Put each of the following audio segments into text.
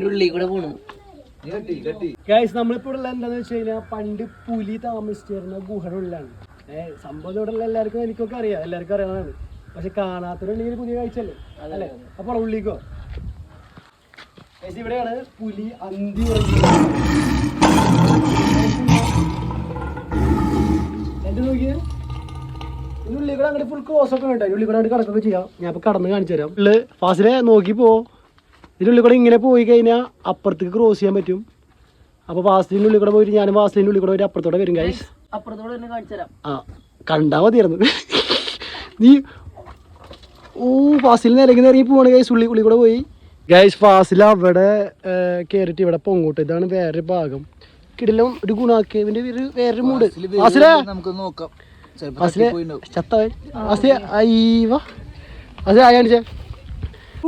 ഉള്ളിൽ കൂടെ പോണു. നമ്മളിപ്പോ ഉള്ള എന്താന്ന് വെച്ച് കഴിഞ്ഞാൽ പണ്ട് പുലി താമസിച്ചിരുന്ന ഗുഹയുടെ ഉള്ളിലാണ്. സംഭവം ഇവിടെ ഉള്ള എല്ലാവർക്കും എനിക്കൊക്കെ അറിയാം, എല്ലാവർക്കും അറിയാവുന്നതാണ്. പക്ഷെ കാണാത്തവരുണ്ടെങ്കിൽ പുതിയ കാഴ്ചയല്ലേ അല്ലേ? അപ്പൊ ഉള്ളിക്കോ ഇവിടെയാണ് പുലി അന്തി എന്റെ നോക്കിയേ. ഉള്ളിൽ കൂടെ അങ്ങോട്ട് ഫുൾ ക്ലോസ് ഒക്കെ ഉണ്ട്. ഉള്ളിൽ കൂടെ അങ്ങോട്ട് കിടക്കൊക്കെ ചെയ്യാം. ഞാൻ ഇപ്പൊ കടന്ന് കാണിച്ചു തരാം. ഫാസിലെ നോക്കി പോ. ഇതിനുള്ളിൽ കൂടെ ഇങ്ങനെ പോയി കഴിഞ്ഞാൽ അപ്പുറത്തേക്ക് ക്രോസ് ചെയ്യാൻ പറ്റും. അപ്പൊ വാസലിന്റെ ഉള്ളിൽ കൂടെ പോയിട്ട് ഞാനും വാസലിന്റെ ഉള്ളിൽ കൂടെ ഒരു അപ്പുറത്തോടെ വരും ഗൈസ്. അപ്പുറത്തോടെ തന്നെ കാണിച്ചു തരാം. ആ കണ്ടാ മതിയായിരുന്നു. നീ ഫാസിൽ നിലയ്ക്ക് ഇറങ്ങി പോവാണ് ഗൈസ്. ഉള്ളി കൂടെ പോയി ഗൈസ്. ഫാസിൽ അവിടെ കയറിയിട്ട് ഇവിടെ പൊങ്ങോട്ട്. ഇതാണ് വേറൊരു ഭാഗം. കിടിലം ഒരു ഗുണാക്കിയതിന്റെ വേറൊരു മൂഡ്. ഫാസിലെ നമുക്ക് നോക്കാം.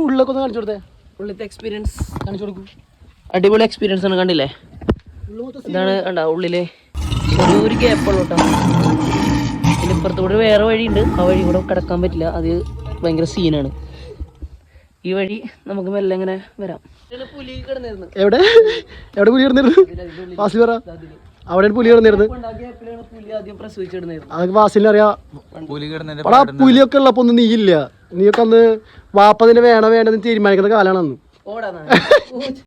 ഉള്ളൊക്കെ ഒന്ന് കാണിച്ചു കൊടുത്തേ. ഉള്ളിലത്തെ എക്സ്പീരിയൻസ് കാണിച്ചു കൊടുക്കും. അടിപൊളി എക്സ്പീരിയൻസ് ആണ്. കണ്ടില്ലേ, ഇതാണ് കണ്ട ഉള്ളില് ഒരു ഗ്യാപ്പുള്ളൂ കേട്ടോ. പിന്നെ ഇപ്പുറത്തോടെ വേറെ വഴിയുണ്ട്. ആ വഴി കൂടെ കിടക്കാൻ പറ്റില്ല, അത് ഭയങ്കര സീനാണ്. ഈ വഴി നമുക്ക് മെല്ലെ ഇങ്ങനെ വരാം. പുലി കിടന്നിരുന്നു. എവിടെ പുലി കിടന്നിരുന്നു? വാസിൽ പറ. അവിടെ പുലി കിടന്നിരുന്നു. പുലി ആദ്യം പ്രസവിച്ചിടുന്നായിരുന്നു. അതൊക്കെ വാസിലിന് അറിയാം. പുലിയൊക്കെ ഉള്ളപ്പോ ഒന്നും നീയില്ല. നീയൊക്കെ അന്ന് വാപ്പതിനെ വേണമെന്ന് തീരുമാനിക്കുന്ന കാലാണ് അന്ന്. ഓടാ